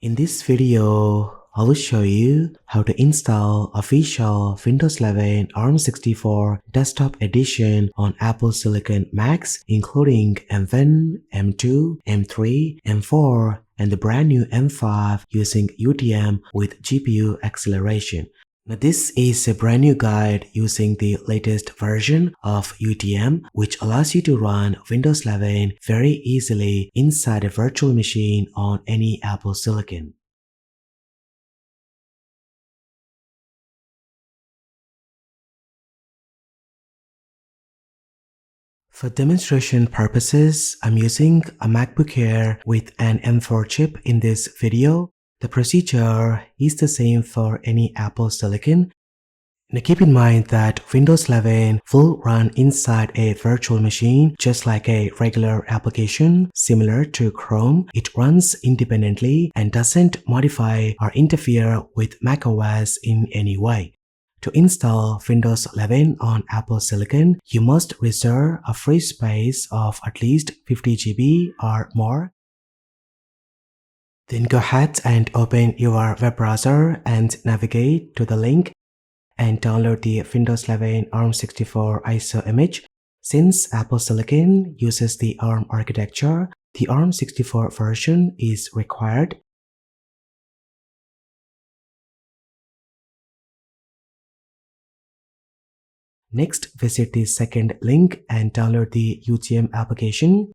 In this video, I will show you how to install official Windows 11 ARM64 desktop edition on Apple Silicon Macs including M1, M2, M3, M4 and the brand new M5 using UTM with GPU acceleration. Now this is a brand new guide using the latest version of UTM which allows you to run Windows 11 very easily inside a virtual machine on any Apple Silicon. For demonstration purposes, I'm using a MacBook Air with an M4 chip in this video. The procedure is the same for any Apple Silicon. Now keep in mind that Windows 11 will run inside a virtual machine just like a regular application similar to Chrome. It runs independently and doesn't modify or interfere with macOS in any way. To install Windows 11 on Apple Silicon, you must reserve a free space of at least 50 GB or more. Then go ahead and open your web browser and navigate to the link and download the Windows 11 ARM64 ISO image. Since Apple Silicon uses the ARM architecture, the ARM64 version is required. Next, visit the second link and download the UTM application.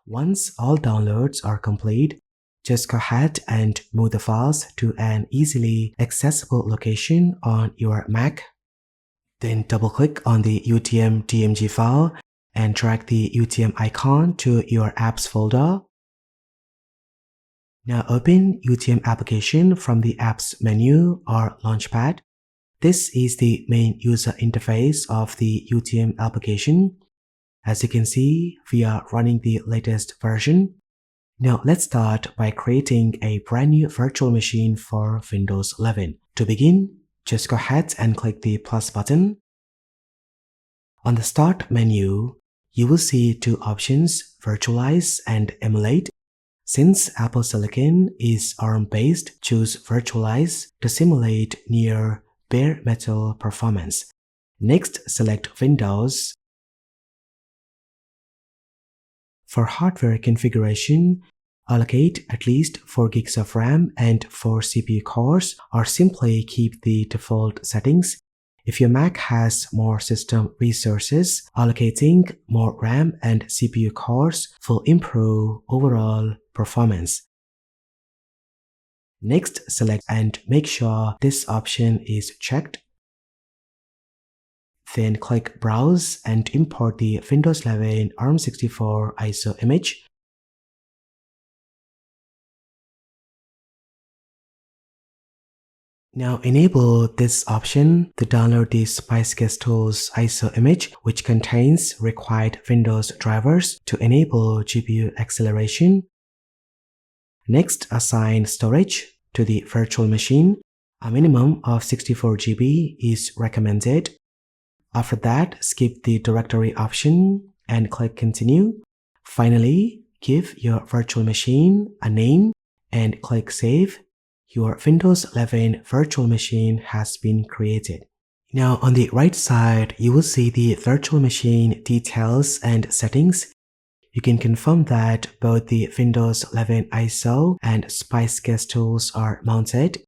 Once all downloads are complete, just go ahead and move the files to an easily accessible location on your Mac. Then double-click on the UTM DMG file and drag the UTM icon to your apps folder. Now open UTM application from the apps menu or launchpad. This is the main user interface of the UTM application. As you can see, we are running the latest version. Now let's start by creating a brand new virtual machine for Windows 11. To begin, just go ahead and click the plus button. On the start menu, you will see two options, virtualize and emulate. Since Apple Silicon is ARM-based, choose virtualize to simulate near bare metal performance. Next, select Windows. For hardware configuration, allocate at least 4 GB of RAM and 4 CPU cores or simply keep the default settings. If your Mac has more system resources, allocating more RAM and CPU cores will improve overall performance. Next, select and make sure this option is checked. Then click Browse and import the Windows 11 ARM64 ISO image. Now enable this option to download the SpiceGuest Tools ISO image which contains required Windows drivers to enable GPU acceleration. Next, assign storage to the virtual machine. A minimum of 64 GB is recommended. After that, skip the directory option and click Continue. Finally, give your virtual machine a name and click Save. Your Windows 11 virtual machine has been created. Now on the right side, you will see the virtual machine details and settings. You can confirm that both the Windows 11 ISO and SpiceGuest Tools are mounted.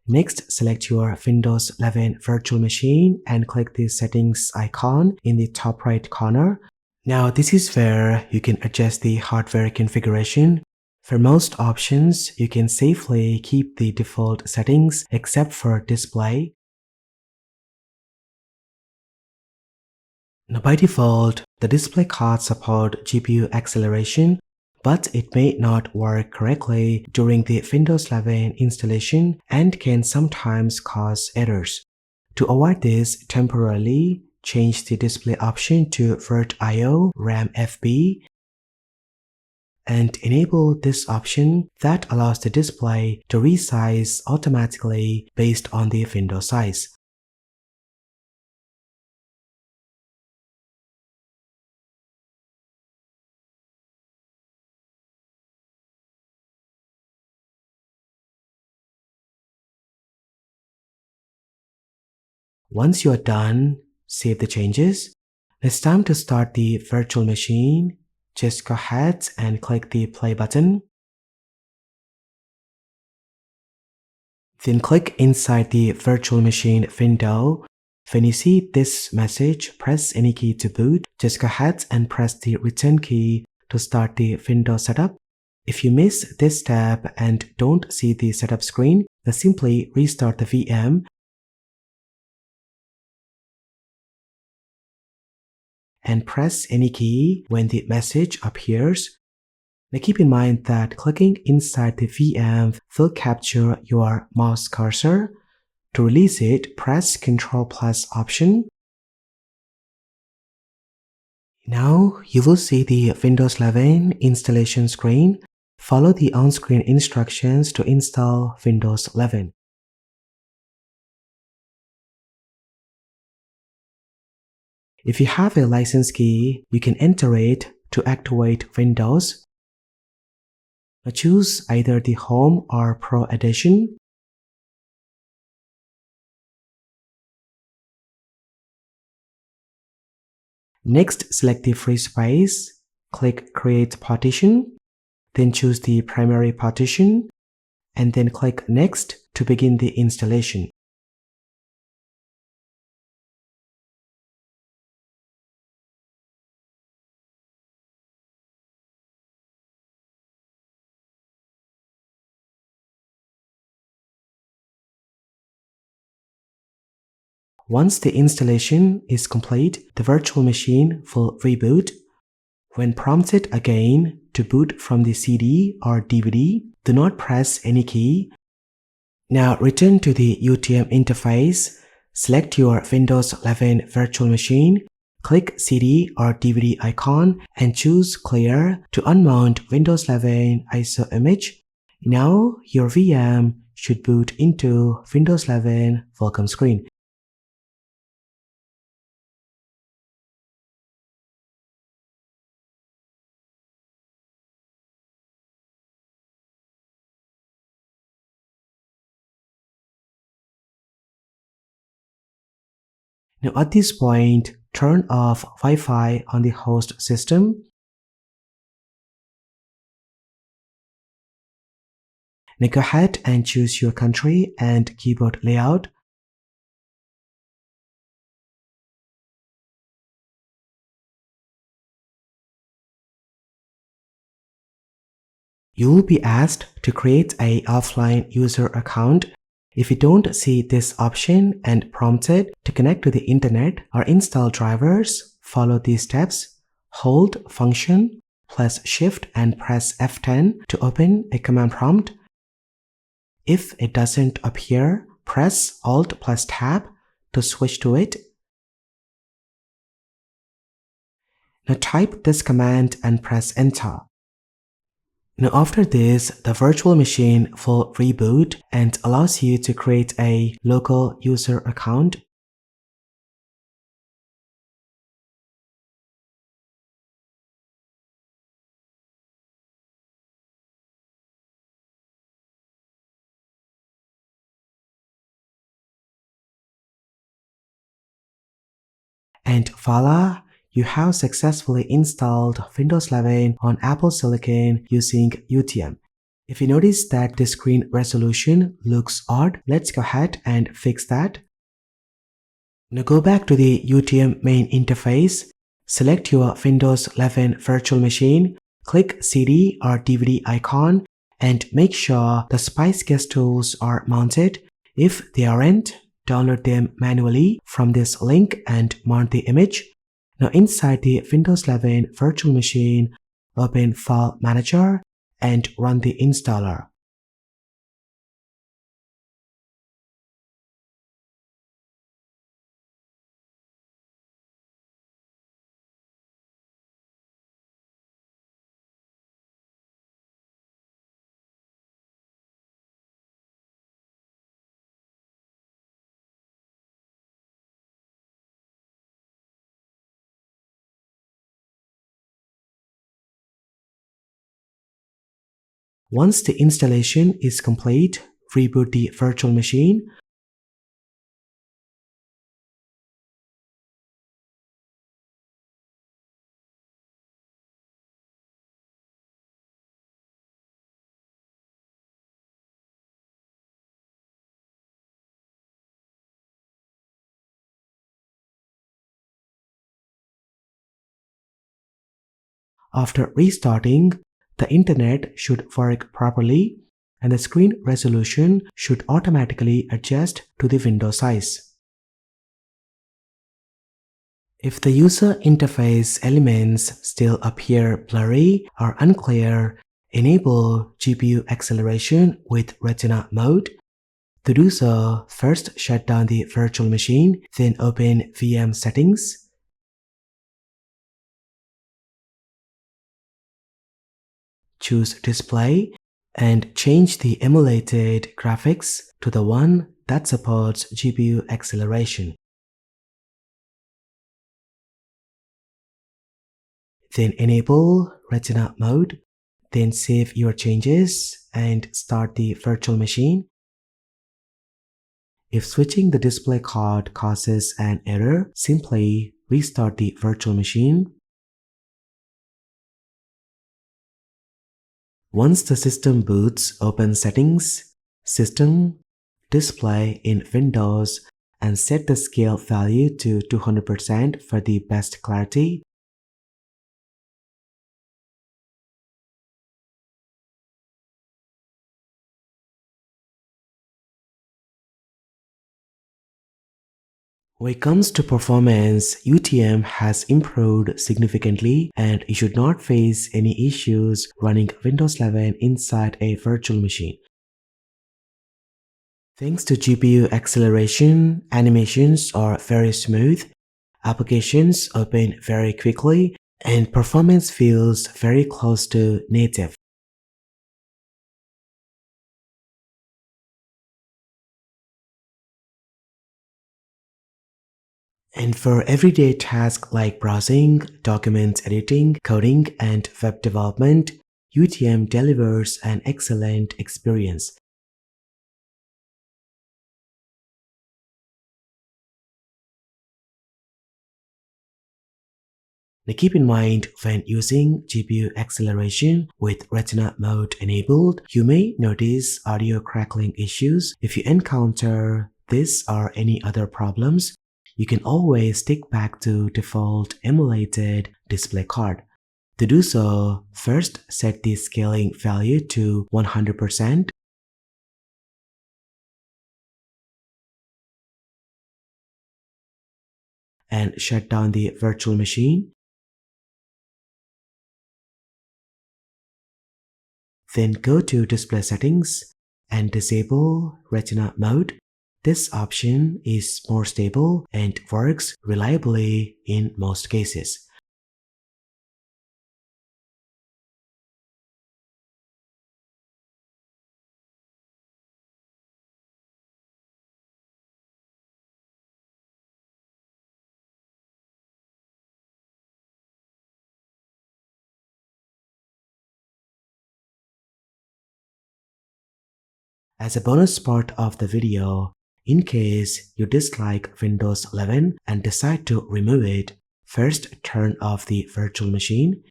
Next, select your Windows 11 virtual machine and click the settings icon in the top right corner. Now this is where you can adjust the hardware configuration. For most options, you can safely keep the default settings except for display. Now by default, the display cards support GPU acceleration, but it may not work correctly during the Windows 11 installation and can sometimes cause errors. To avoid this, temporarily change the display option to VirtIO RAM FB and enable this option that allows the display to resize automatically based on the window size. Once you are done, save the changes. It's time to start the virtual machine. Just go ahead and click the play button. Then click inside the virtual machine window. When you see this message, press any key to boot. Just go ahead and press the return key to start the Windows setup. If you miss this step and don't see the setup screen, then simply restart the VM and press any key when the message appears. Now keep in mind that clicking inside the VM will capture your mouse cursor. To release it, press Ctrl plus Option. Now you will see the Windows 11 installation screen. Follow the on-screen instructions to install Windows 11. If you have a license key, you can enter it to activate Windows. Now choose either the Home or Pro edition. Next, select the free space, click Create Partition, then choose the primary partition, and then click Next to begin the installation. Once the installation is complete, the virtual machine will reboot. When prompted again to boot from the CD or DVD, do not press any key. Now return to the UTM interface, select your Windows 11 virtual machine, click CD or DVD icon and choose Clear to unmount Windows 11 ISO image. Now your VM should boot into Windows 11 welcome screen. Now at this point, turn off Wi-Fi on the host system. Now go ahead and choose your country and keyboard layout. You will be asked to create an offline user account. If you don't see this option and prompted to connect to the internet or install drivers, follow these steps. Hold Function plus Shift and press F10 to open a command prompt. If it doesn't appear, press Alt plus Tab to switch to it. Now type this command and press Enter. Now after this, the virtual machine will reboot and allows you to create a local user account. And voila! You have successfully installed Windows 11 on Apple Silicon using UTM. If you notice that the screen resolution looks odd, let's go ahead and fix that. Now go back to the UTM main interface, select your Windows 11 virtual machine, click CD or DVD icon, and make sure the SpiceGuest tools are mounted. If they aren't, download them manually from this link and mount the image. Now inside the Windows 11 virtual machine, open File Manager and run the installer. Once the installation is complete, reboot the virtual machine. After restarting, the internet should work properly and the screen resolution should automatically adjust to the window size. If the user interface elements still appear blurry or unclear, enable GPU acceleration with Retina mode. To do so, first shut down the virtual machine, then open VM settings. Choose Display and change the emulated graphics to the one that supports GPU acceleration. Then enable Retina mode, then save your changes and start the virtual machine. If switching the display card causes an error, simply restart the virtual machine. Once the system boots, open Settings, System, Display in Windows and set the scale value to 200% for the best clarity. When it comes to performance, UTM has improved significantly and you should not face any issues running Windows 11 inside a virtual machine. Thanks to GPU acceleration, animations are very smooth, applications open very quickly, and performance feels very close to native. And for everyday tasks like browsing, document editing, coding, and web development, UTM delivers an excellent experience. Now keep in mind, when using GPU acceleration with Retina mode enabled, you may notice audio crackling issues. If you encounter this or any other problems, you can always stick back to default emulated display card. To do so, first set the scaling value to 100%. And shut down the virtual machine. Then go to Display Settings and disable Retina mode. This option is more stable and works reliably in most cases. As a bonus part of the video, in case you dislike Windows 11 and decide to remove it, first turn off the virtual machine.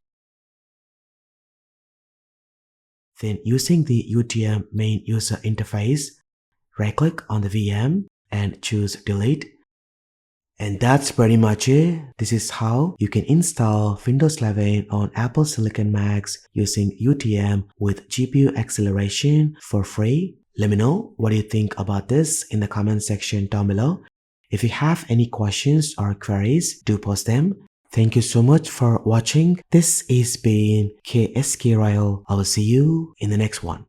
Then using the UTM main user interface, right-click on the VM and choose Delete. And that's pretty much it. This is how you can install Windows 11 on Apple Silicon Macs using UTM with GPU acceleration for free. Let me know what you think about this in the comment section down below. If you have any questions or queries, do post them. Thank you so much for watching. This is been KSK Royal. I will see you in the next one.